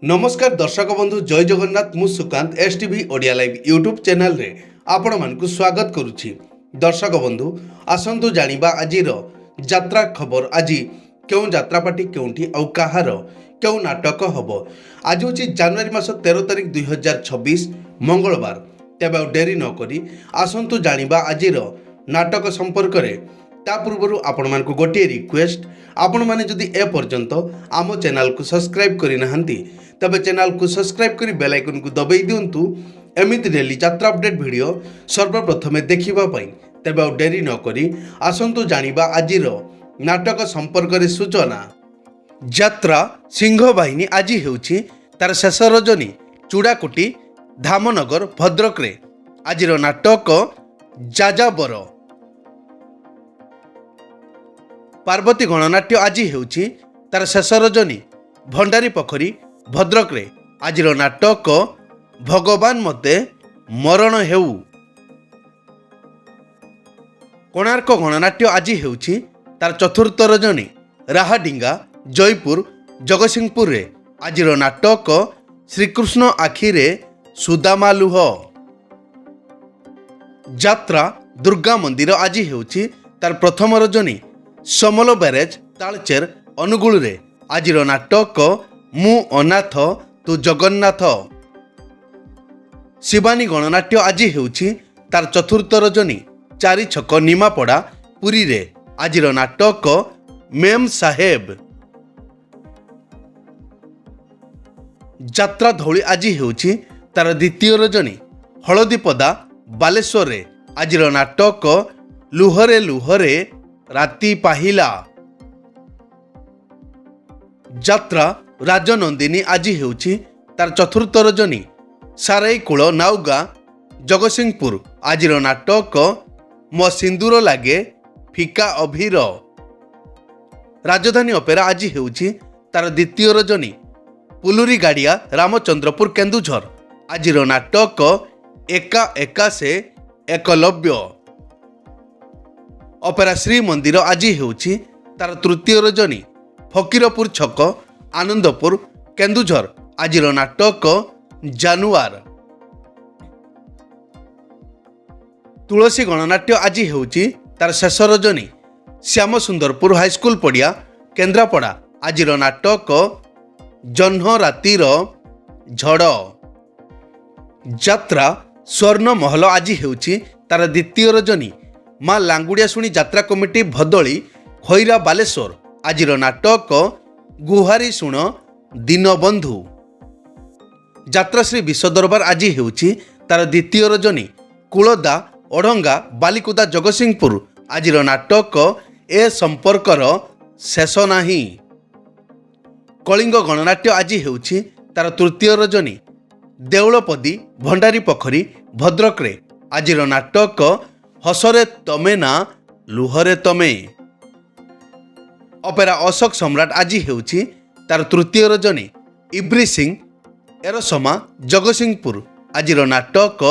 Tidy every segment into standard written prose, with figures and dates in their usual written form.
नमस्कार दर्शक बंधु जय जगन्नाथ मु Sukanta STV Odia live YouTube channel रे आपण मानकु स्वागत करुछि। दर्शक बंधु आसंतु जानिबा आजिर यात्रा खबर। आज क्यों यात्रा पार्टी क्योंठी और कहार क्यों नाटक हबो। आज होछि जनवरी मास 13 तारिख 2026 मंगलवार। तेबे डेरी न करी आसंतु जानिबा आजिर नाटक संपर्क रे। ता पूर्व आपण मानकु गोटे रिक्वेस्ट, आपण माने जदि ए पर्यंत आम चैनल को सब्सक्राइब करि नाहंती तबे चैनल को सब्सक्राइब करी बेल आइकन को दबाई दियंतु एमिति डेली यात्रा अपडेट वीडियो सर्वप्रथमे देखिबा पई। तेबे डेरी न करी आसंतु जानिबा आजिर नाटक संपर्क रे सूचना। यात्रा सिंह बाहिनी आज हेउछि तार शेष रजनी चूड़ाकुटी धामनगर भद्रक रे। आजिर नाटक जाजाबर। पार्वती गणनाट्य आज हेउछि तार शेष रजनी भंडारी पोखरी भद्रक रे। आजिर नाटक भगवान मते मरण हेउ। कोणार्क गणनाट्य आज हेउछि तार चतुर्थ रजनी राहाडिंगा जयपुर जगतसिंहपुर रे। आजिर नाटक श्रीकृष्ण आखिरे सुदामा लुह। यात्रा दुर्गा मंदिर आज हेउछि तार प्रथम रजनी समल बैरेज तालचेर अनुगुल रे। आजिर नाटक मु अनाथ तु जगन्नाथ। शिवानी गणनाट्य आज हेउछि तार चतुर्थ रजनी चारि छक निमापड़ा पुरी रे। आजिर नाटक मेम साहेब। यात्रा धौली आज हेउछि तार द्वितीय रजनी हलदीपदा बालेश्वर रे। आजिर नाटक लुहरे लुहरे राति पाहिला। यात्रा राजनंदिनी आज हेउछि तार चतुर्थ रजनी साराईकूल नाउगा जगतसिंहपुर। आजिर नाटक मो सिंदूर लागे फिका अभीर। राजधानी अपेरा आज हेउछि तार द्वितीय रजनी पुलुरी गाड़िया रामचंद्रपुर केन्दुझर। आजिर नाटक एका एका से एकलव्य। अपेरा श्री मंदिर आज हेउछि तार तृतीय रजनी फकीरपुर छक आनंदपुर केन्दुझर। आजिर नाटक जानुआर। तुलसी गणनाट्य आज हेउछि तार शेष रजनी श्याम सुंदरपुर हाईस्कूल पड़िया केन्द्रापड़ा। आजिर नाटक जह्न रातिर झड़। यात्रा स्वर्ण महल आज हेउछि तार द्वितीय रजनी माँ लांगुड़िया शुणी यात्रा कमिटी भदली खैरा बालेश्वर। आजिर नाटक गुहारी शुण दीनबंधु। यात्रा श्री विश्व दरबार आज हेउछि तार द्वितीय रजनी कुलदा ओढंगा बालिकुदा जगतसिंहपुर। आजिर नाटक ए संपर्कर शेष नाही। कलिंग गणनाट्य आज हेउछि तार तृतीय रजनी देउलपदी भंडारी पोखरी भद्रक रे। आजिर नाटक हसरे तमे ना लुहरे तमे। अपेरा अशोक सम्राट आज हेउछि तार तृतीय रजनी इब्री सिंह एरसमा जगतसिंहपुर। आजिर नाटक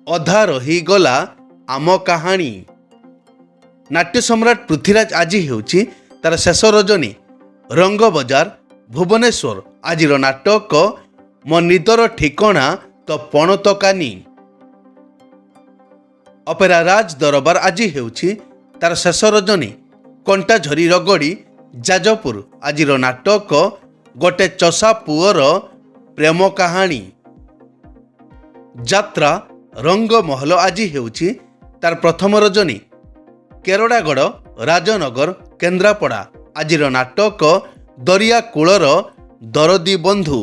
अधा रही गला आम कहानी। नाट्य सम्राट पृथ्वीराज आज हेउछि तार शेष रजनी रंग बजार भुवनेश्वर। आजिर नाटक मो निदर ठिकणा तो पणतकानी। अपेरा राज दरबार आज हेउछि तार शेष रजनी कंटाझरी रगड़ी जाजपुर। आजिर नाटक गोटे चषा पुअर प्रेम कहानी। यात्रा रंग महल आज हेउछि तार प्रथम रजनी केरड़ागढ़ राजनगर केन्द्रापड़ा। आजिर नाटक दरिया कूलर दरदी बंधु।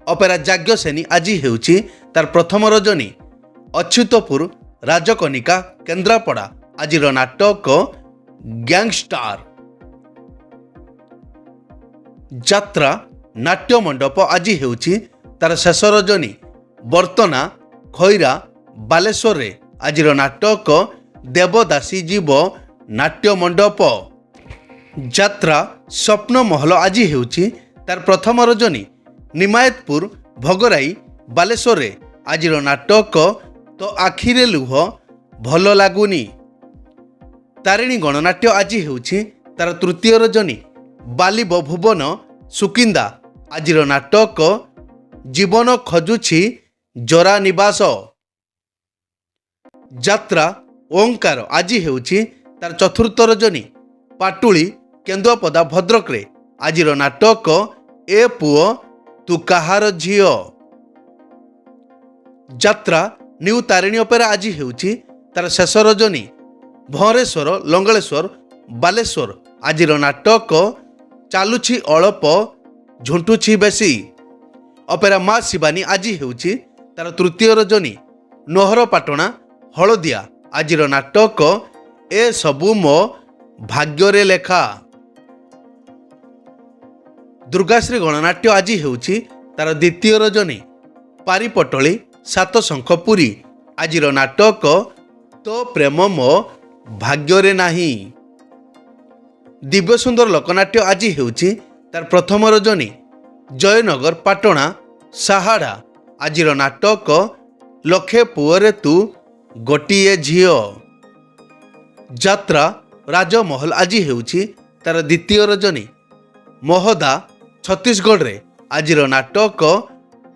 अपेरा जाज्ञसेनी आज हेउछि तार प्रथम रजनी अच्युतपुर राजकनिका केन्द्रापड़ा। आजिर नाटक गैंगस्टार। यात्रा नाट्य मंडप आज हेउछि तार शेष रजनी बर्तना खैरा बालेश्वर रे। आजिर नाटक देवदासी जीव नाट्य मंडप। यात्रा स्वप्न महल आज हेउछि तार प्रथम रजनी निमायतपुर भगराई बालेश्वर रे। आजिर नाटक तो आखिरे लुह भल लागुनी। तारिणी गणनाट्य आज हेउछि तार तृतीय रजनी बालिब भुवन सुकिंदा। ଆଜିର ନାଟକ ଜୀବନ ଖୋଜୁଛି ଜରା ନିବାସ। ଯାତ୍ରା ଓଙ୍କାର ଆଜି ହେଉଛି ତାର ଚତୁର୍ଥ ରଜନୀ ପାଟୁଳି କେନ୍ଦୁଆପଦା ଭଦ୍ରକରେ। ଆଜିର ନାଟକ ଏ ପୁଅ ତୁ କାହାର ଝିଅ। ଯାତ୍ରା ନ୍ୟୁ ତାରିଣୀ ଅପେରା ଆଜି ହେଉଛି ତାର ଶେଷ ରଜନୀ ଭଁରେଶ୍ୱର ଲଙ୍ଗଳେଶ୍ୱର ବାଲେଶ୍ୱର। ଆଜିର ନାଟକ ଚାଲୁଛି ଅଳପ ଝୁଣ୍ଟୁଛି ବେଶୀ। ଅପେରା ମା ଶିବାନୀ ଆଜି ହେଉଛି ତାର ତୃତୀୟ ରଜନୀ ନହରପାଟଣା ହଳଦିଆ। ଆଜିର ନାଟକ ଏ ସବୁ ମୋ ଭାଗ୍ୟରେ ଲେଖା। ଦୁର୍ଗାଶ୍ରୀ ଗଣନାଟ୍ୟ ଆଜି ହେଉଛି ତାର ଦ୍ୱିତୀୟ ରଜନୀ ପାରିପଟଳି ସାତଶଙ୍ଖ ପୁରୀ। ଆଜିର ନାଟକ ତୋ ପ୍ରେମ ମୋ ଭାଗ୍ୟରେ ନାହିଁ। ଦିବ୍ୟସୁନ୍ଦର ଲୋକନାଟ୍ୟ ଆଜି ହେଉଛି ତାର ପ୍ରଥମ ରଜନୀ ଜୟନଗର ପାଟଣା ସାହାଡ଼ା। ଆଜିର ନାଟକ ଲକ୍ଷେ ପୁଅରେ ତୁ ଗୋଟିଏ ଝିଅ। ଯାତ୍ରା ରାଜମହଲ ଆଜି ହେଉଛି ତାର ଦ୍ୱିତୀୟ ରଜନୀ ମହଦା ଛତିଶଗଡ଼ରେ। ଆଜିର ନାଟକ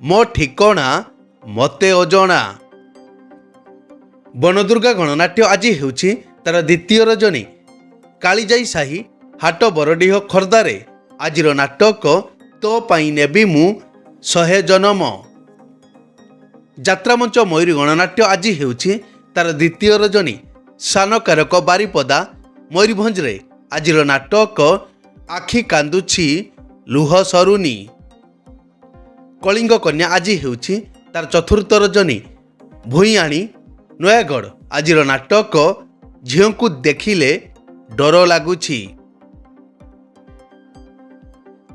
ମୋ ଠିକଣା ମୋତେ ଅଜଣା। ବନଦୁର୍ଗା ଗଣନାଟ୍ୟ ଆଜି ହେଉଛି ତାର ଦ୍ୱିତୀୟ ରଜନୀ କାଳିଜାଇ ସାହି ହାଟ ବରଡିହ ଖୋର୍ଦ୍ଧାରେ। ଆଜିର ନାଟକ ତୋ ପାଇଁ ନେବି ମୁଁ 100 ଜନମ। ଯାତ୍ରାମଞ୍ଚ ମୟୂରୀ ଗଣନାଟ୍ୟ ଆଜି ହେଉଛି ତାର ଦ୍ୱିତୀୟ ରଜନୀ ସାନକାରକ ବାରିପଦା ମୟୂରଭଞ୍ଜରେ। ଆଜିର ନାଟକ ଆଖି କାନ୍ଦୁଛି ଲୁହ ସରୁନି। କଳିଙ୍ଗ କନ୍ୟା ଆଜି ହେଉଛି ତାର ଚତୁର୍ଥ ରଜନୀ ଭୂଇଁଆଣି ନୟାଗଡ଼। ଆଜିର ନାଟକ ଝିଅଙ୍କୁ ଦେଖିଲେ ଡର ଲାଗୁଛି।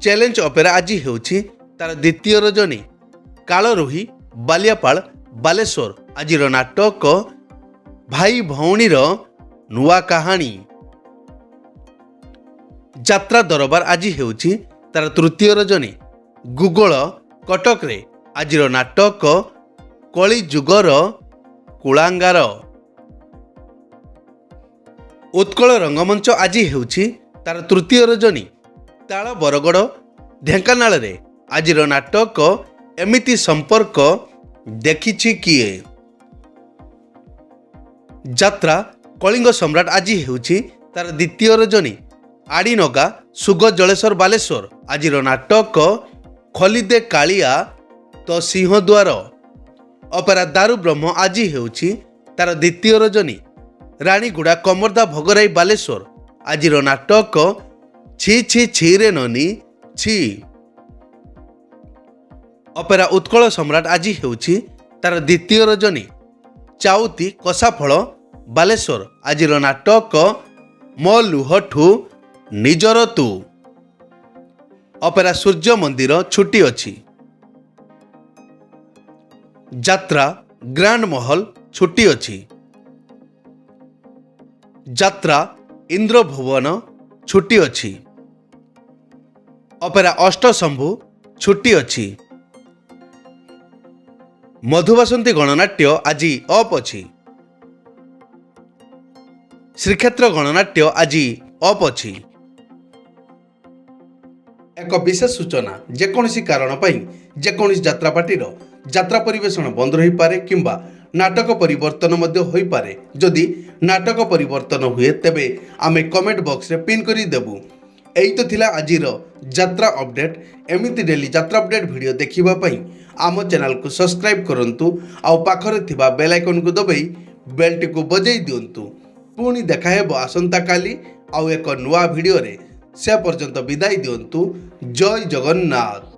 ଚ୍ୟାଲେଞ୍ଜ ଅପେରା ଆଜି ହେଉଛି ତାର ଦ୍ୱିତୀୟ ରଜନୀ କାଳରୁହି ବାଲିଆପାଳ ବାଲେଶ୍ୱର। ଆଜିର ନାଟକ ଭାଇ ଭଉଣୀର ନୂଆ କାହାଣୀ। ଯାତ୍ରା ଦରବାର ଆଜି ହେଉଛି ତାର ତୃତୀୟ ରଜନୀ ଗୁଗଳ କଟକରେ। ଆଜିର ନାଟକ କଳି ଯୁଗର କୁଳାଙ୍ଗାର। ଉତ୍କଳ ରଙ୍ଗମଞ୍ଚ ଆଜି ହେଉଛି ତାର ତୃତୀୟ ରଜନୀ ତାଳ ବରଗଡ଼ ଢେଙ୍କାନାଳରେ। ଆଜିର ନାଟକ ଏମିତି ସମ୍ପର୍କ ଦେଖିଛି କିଏ। ଯାତ୍ରା କଳିଙ୍ଗ ସମ୍ରାଟ ଆଜି ହେଉଛି ତାର ଦ୍ୱିତୀୟ ରଜନୀ ଆଡ଼ିନଗା ସୁଗ ଜଳେଶ୍ୱର ବାଲେଶ୍ୱର। ଆଜିର ନାଟକ ଖୋଲିଦେ କାଳିଆ ତ ସିଂହଦ୍ୱାର। ଅପେରା ଦାରୁ ବ୍ରହ୍ମ ଆଜି ହେଉଛି ତାର ଦ୍ୱିତୀୟ ରଜନୀ ରାଣୀଗୁଡ଼ା କମର୍ଦ୍ଦା ଭୋଗରାଇ ବାଲେଶ୍ୱର। ଆଜିର ନାଟକ ଛି ଛି ଛିରେ ନନି ଛି। ଅପେରା ଉତ୍କଳ ସମ୍ରାଟ ଆଜି ହେଉଛି ତାର ଦ୍ୱିତୀୟ ରଜନୀ ଚାଉତି କଷାଫଳ ବାଲେଶ୍ୱର। ଆଜିର ନାଟକ ମୋ ଲୁହଠୁ ନିଜର ତୁ। ଅପେରା ସୂର୍ଯ୍ୟ ମନ୍ଦିର ଛୁଟି ଅଛି। ଯାତ୍ରା ଗ୍ରାଣ୍ଡ ମହଲ ଛୁଟି ଅଛି। ଯାତ୍ରା ଇନ୍ଦ୍ରଭୁବନ ଛୁଟି ଅଛି। ଅପେରା ଅଷ୍ଟଶମ୍ଭୁ ଛୁଟି ଅଛି। ମଧୁବାସନ୍ତୀ ଗଣନାଟ୍ୟ ଆଜି ଅଫ୍ ଅଛି। ଶ୍ରୀକ୍ଷେତ୍ର ଗଣନାଟ୍ୟ ଆଜି ଅଫ୍ ଅଛି। ଏକ ବିଶେଷ ସୂଚନା ଯେକୌଣସି କାରଣ ପାଇଁ ଯେକୌଣସି ଯାତ୍ରାପାର୍ଟିର ଯାତ୍ରା ପରିବେଷଣ ବନ୍ଦ ରହିପାରେ କିମ୍ବା ନାଟକ ପରିବର୍ତ୍ତନ ମଧ୍ୟ ହୋଇପାରେ। ଯଦି ନାଟକ ପରିବର୍ତ୍ତନ ହୁଏ ତେବେ ଆମେ କମେଣ୍ଟ ବକ୍ସରେ ପିନ୍ କରି ଦେବୁ। ଏଇ ତ ଥିଲା ଆଜିର ଯାତ୍ରା ଅପଡେଟ୍। ଏମିତି ଡେଲି ଯାତ୍ରା ଅପଡେଟ୍ ଭିଡ଼ିଓ ଦେଖିବା ପାଇଁ ଆମ ଚ୍ୟାନେଲକୁ ସବସ୍କ୍ରାଇବ୍ କରନ୍ତୁ ଆଉ ପାଖରେ ଥିବା ବେଲ୍ ଆଇକନ୍କୁ ଦବାଇ ବେଲ୍ଟିକୁ ବଜାଇ ଦିଅନ୍ତୁ। ପୁଣି ଦେଖା ହେବ ଆସନ୍ତାକାଲି ଆଉ ଏକ ନୂଆ ଭିଡ଼ିଓରେ। ସେ ପର୍ଯ୍ୟନ୍ତ ବିଦାୟ ଦିଅନ୍ତୁ। ଜୟ ଜଗନ୍ନାଥ।